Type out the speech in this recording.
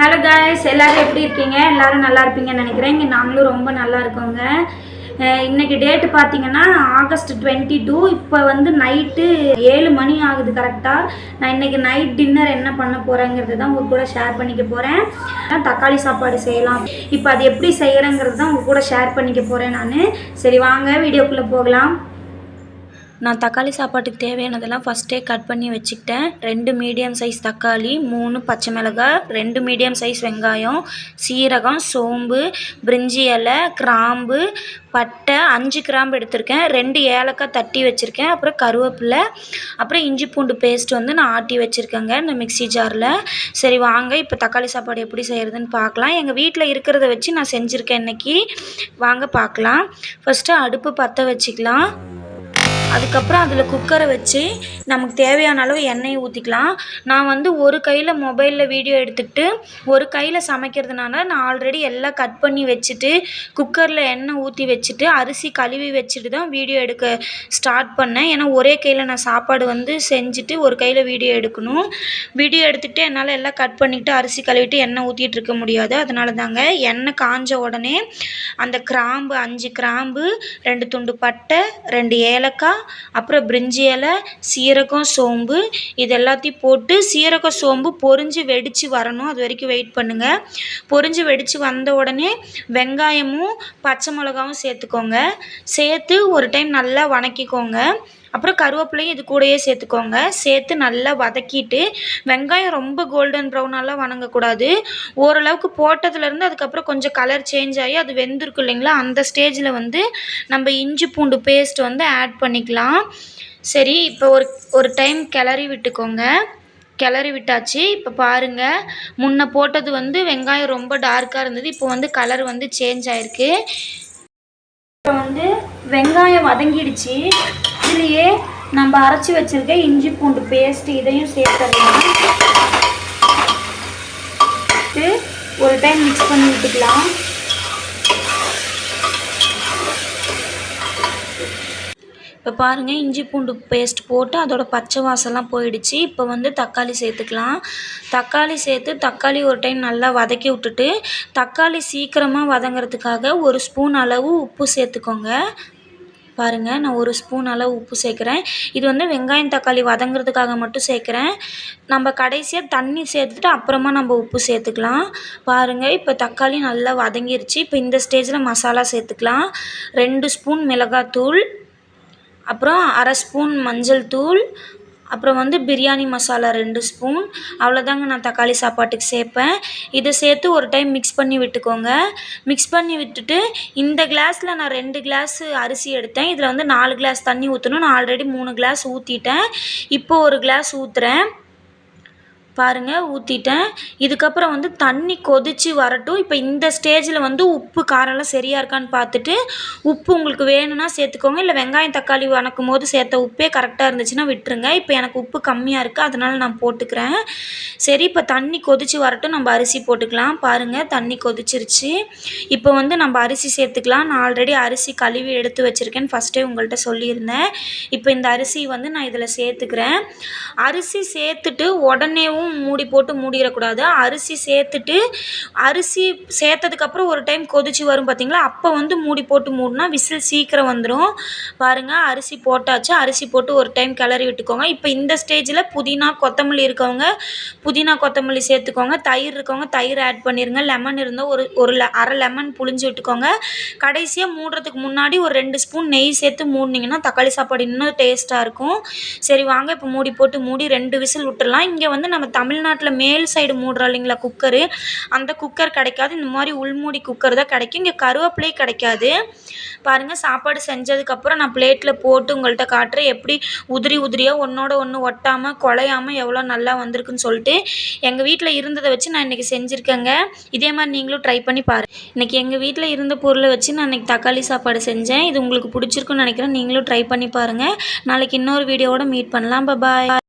Hello guys, எல்லோரும் எப்படி இருக்கீங்க? எல்லோரும் நல்லா இருப்பீங்கன்னு நினைக்கிறேன். இங்கே நாங்களும் ரொம்ப நல்லா இருக்கோங்க. இன்றைக்கி டேட்டு பார்த்தீங்கன்னா ஆகஸ்ட் 22. இப்போ வந்து நைட்டு 7 மணி ஆகுது கரெக்டாக. நான் இன்றைக்கி நைட் டின்னர் என்ன பண்ண போகிறேங்கிறது தான் உங்கள் கூட ஷேர் பண்ணிக்க போகிறேன். தக்காளி சாப்பாடு செய்யலாம். இப்போ அது எப்படி செய்கிறேங்கிறது தான் உங்கள் கூட ஷேர் பண்ணிக்க போகிறேன் நான். சரி வாங்க வீடியோக்குள்ளே போகலாம். நான் தக்காளி சாப்பாட்டுக்கு தேவையானதெல்லாம் ஃபஸ்ட்டே கட் பண்ணி வச்சுக்கிட்டேன். 2 மீடியம் சைஸ் தக்காளி, 3 பச்சை மிளகாய், 2 மீடியம் சைஸ் வெங்காயம், சீரகம், சோம்பு, பிரிஞ்சி இலை, கிராம்பு, பட்டை 5 கிராம்பு எடுத்திருக்கேன், 2 ஏலக்காய் தட்டி வச்சுருக்கேன், அப்புறம் கருவேப்பிலை, அப்புறம் இஞ்சி பூண்டு பேஸ்ட் வந்து நான் ஆட்டி வச்சுருக்கேங்க இந்த மிக்ஸி ஜாரில். சரி வாங்க இப்போ தக்காளி சாப்பாடு எப்படி செய்கிறதுன்னு பார்க்கலாம். எங்கள் வீட்டில் இருக்கிறத வச்சு நான் செஞ்சுருக்கேன் இன்றைக்கி. வாங்க பார்க்கலாம். ஃபஸ்ட்டு அடுப்பு பற்ற வச்சுக்கலாம். அதுக்கப்புறம் அதில் குக்கரை வச்சு நமக்கு தேவையான அளவு எண்ணெயை ஊற்றிக்கலாம். நான் வந்து ஒரு கையில் மொபைலில் வீடியோ எடுத்துக்கிட்டு ஒரு கையில் சமைக்கிறதுனால நான் ஆல்ரெடி எல்லாம் கட் பண்ணி வச்சுட்டு குக்கரில் எண்ணெய் ஊற்றி வச்சுட்டு அரிசி கழுவி வச்சுட்டு தான் வீடியோ எடுக்க ஸ்டார்ட் பண்ணேன். ஏன்னா ஒரே கையில் நான் சாப்பாடு வந்து செஞ்சுட்டு ஒரு கையில் வீடியோ எடுக்கணும். வீடியோ எடுத்துகிட்டு என்னால் எல்லாம் கட் பண்ணிவிட்டு அரிசி கழுவிட்டு எண்ணெய் ஊற்றிட்டு இருக்க முடியாது. அதனால தாங்க எண்ணெய் காஞ்ச உடனே அந்த கிராம்பு 5 கிராம்பு, 2 துண்டு பட்டை, 2 ஏலக்காய், அப்புறம் பிரிஞ்சி இலை, சீரகம், சோம்பு இது எல்லாத்தையும் போட்டு சீரகம் சோம்பு பொரிஞ்சு வெடித்து வரணும். அது வரைக்கும் வெயிட் பண்ணுங்கள். பொரிஞ்சு வெடித்து வந்த உடனே வெங்காயமும் பச்சை மிளகாவும் சேர்த்துக்கோங்க. சேர்த்து ஒரு டைம் நல்லா வதக்கிக்கோங்க. அப்புறம் கருவேப்பிலையும் இது கூடயே சேர்த்துக்கோங்க. சேர்த்து நல்லா வதக்கிட்டு வெங்காயம் ரொம்ப கோல்டன் ப்ரௌனெல்லாம் வதங்கக்கூடாது. ஓரளவுக்கு போட்டதுலேருந்து அதுக்கப்புறம் கொஞ்சம் கலர் சேஞ்ச் ஆகி அது வெந்திருக்கும் இல்லைங்களா, அந்த ஸ்டேஜில் வந்து நம்ம இஞ்சி பூண்டு பேஸ்ட் வந்து ஆட் பண்ணிக்கலாம். சரி இப்போ ஒரு டைம் கிளறி விட்டுக்கோங்க. கிளறி விட்டாச்சு. இப்போ பாருங்கள், முன்ன போட்டது வந்து வெங்காயம் ரொம்ப டார்க்காக இருந்தது, இப்போ வந்து கலர் வந்து சேஞ்ச் ஆகிருக்கு. இப்போ வந்து வெங்காயம் வதங்கிடுச்சு. இதுலேயே நம்ம அரைச்சி வச்சுருக்க இஞ்சி பூண்டு பேஸ்ட் இதையும் சேர்த்துடலாம். ஒரு டைம் மிக்ஸ் பண்ணி விட்டுக்கலாம். இப்போ பாருங்கள், இஞ்சி பூண்டு பேஸ்ட் போட்டு அதோட பச்சை வாசம்லாம் போயிடுச்சு. இப்போ வந்து தக்காளி சேர்த்துக்கலாம். தக்காளி சேர்த்து தக்காளி ஒரு டைம் நல்லா வதக்கி விட்டுட்டு தக்காளி சீக்கிரமாக வதங்கிறதுக்காக 1 ஸ்பூன் அளவு உப்பு சேர்த்துக்கோங்க. பாருங்கள், நான் 1 ஸ்பூன் அளவு உப்பு சேர்க்குறேன். இது வந்து வெங்காயம் தக்காளி வதங்கிறதுக்காக மட்டும் சேர்க்குறேன். நம்ம கடைசியாக தண்ணி சேர்த்துட்டு அப்புறமா நம்ம உப்பு சேர்த்துக்கலாம். பாருங்கள், இப்போ தக்காளி நல்லா வதங்கிருச்சு. இப்போ இந்த ஸ்டேஜில் மசாலா சேர்த்துக்கலாம். 2 ஸ்பூன் மிளகாத்தூள், அப்புறம் 1/2 ஸ்பூன் மஞ்சள் தூள், அப்புறம் வந்து பிரியாணி மசாலா 2 ஸ்பூன். அவ்வளோதாங்க நான் தக்காளி சாப்பாட்டுக்கு சேர்ப்பேன். இதை சேர்த்து ஒரு டைம் மிக்ஸ் பண்ணி விட்டுக்கோங்க. மிக்ஸ் பண்ணி விட்டுட்டு இந்த கிளாஸில் நான் 2 கிளாஸ் அரிசி எடுத்தேன். இதில் வந்து 4 கிளாஸ் தண்ணி ஊற்றணும். நான் ஆல்ரெடி 3 கிளாஸ் ஊற்றிட்டேன். இப்போ 1 கிளாஸ் ஊற்றுறேன். பாருங்கள், ஊற்றிட்டேன். இதுக்கப்புறம் வந்து தண்ணி கொதித்து வரட்டும். இப்போ இந்த ஸ்டேஜில் வந்து உப்பு காரம்லாம் சரியாக இருக்கான்னு பார்த்துட்டு உப்பு உங்களுக்கு வேணும்னா சேர்த்துக்கோங்க. இல்லை வெங்காயம் தக்காளி வதக்கும் போது சேர்த்த உப்பே கரெக்டாக இருந்துச்சுன்னா விட்டுருங்க. இப்போ எனக்கு உப்பு கம்மியாக இருக்குது, அதனால் நான் போட்டுக்கிறேன். சரி, இப்போ தண்ணி கொதித்து வரட்டும், நம்ம அரிசி போட்டுக்கலாம். பாருங்கள், தண்ணி கொதிச்சிருச்சு. இப்போ வந்து நம்ம அரிசி சேர்த்துக்கலாம். நான் ஆல்ரெடி அரிசி கழுவி எடுத்து வச்சுருக்கேன்னு ஃபஸ்ட்டே உங்கள்கிட்ட சொல்லியிருந்தேன். இப்போ இந்த அரிசி வந்து நான் இதில் சேர்த்துக்கிறேன். அரிசி சேர்த்துட்டு உடனேவும் மூடி போட்டு மூடிடக்கூடாது. அரிசி சேர்த்துட்டு அரிசி சேர்த்ததுக்கப்புறம் ஒரு டைம் கொதிச்சு வரும் பார்த்தீங்களா, அப்போ வந்து மூடி போட்டு மூடினா விசில் சீக்கிரம் வந்துடும். பாருங்கள், அரிசி போட்டாச்சு. அரிசி போட்டு ஒரு டைம் கிளறி விட்டுக்கோங்க. இப்போ இந்த ஸ்டேஜில் புதினா கொத்தமல்லி இருக்கவங்க புதினா கொத்தமல்லி சேர்த்துக்கோங்க. தயிர் இருக்கவங்க தயிர் ஆட் பண்ணிடுங்க. லெமன் இருந்தால் ஒரு அரை லெமன் புழிஞ்சு விட்டுக்கோங்க. கடைசியாக மூடுறதுக்கு முன்னாடி ஒரு 2 ஸ்பூன் நெய் சேர்த்து மூடினீங்கன்னா தக்காளி சாப்பாடு இன்னும் டேஸ்ட்டாக இருக்கும். சரி வாங்க, இப்போ மூடி போட்டு மூடி 2 விசில் விட்டுடலாம். இங்கே வந்து நம்ம தமிழ்நாட்டில் மேல் சைடு மூடுறோம் இல்லைங்களா குக்கரு, அந்த குக்கர் கிடைக்காது. இந்த மாதிரி உள்மூடி குக்கர் தான் கிடைக்கும். இங்கே கருவேப்பிலை கிடைக்காது. பாருங்கள், சாப்பாடு செஞ்சதுக்கப்புறம் நான் பிளேட்டில் போட்டு உங்கள்கிட்ட காட்டுறேன் எப்படி உதிரியாக ஒன்றோட ஒன்று ஒட்டாமல் குழையாமல் எவ்வளோ நல்லா வந்திருக்குன்னு சொல்லிட்டு. எங்கள் வீட்டில் இருந்ததை வச்சு நான் இன்றைக்கி செஞ்சுருக்கேங்க. இதே மாதிரி நீங்களும் ட்ரை பண்ணி பாருங்கள். இன்றைக்கி எங்கள் வீட்டில் இருந்த பொருளை வச்சு நான் இன்றைக்கி தக்காளி சாப்பாடு செஞ்சேன். இது உங்களுக்கு பிடிச்சிருக்குன்னு நினைக்கிறேன். நீங்களும் ட்ரை பண்ணி பாருங்கள். நாளைக்கு இன்னொரு வீடியோவோட மீட் பண்ணலாம். பாய்.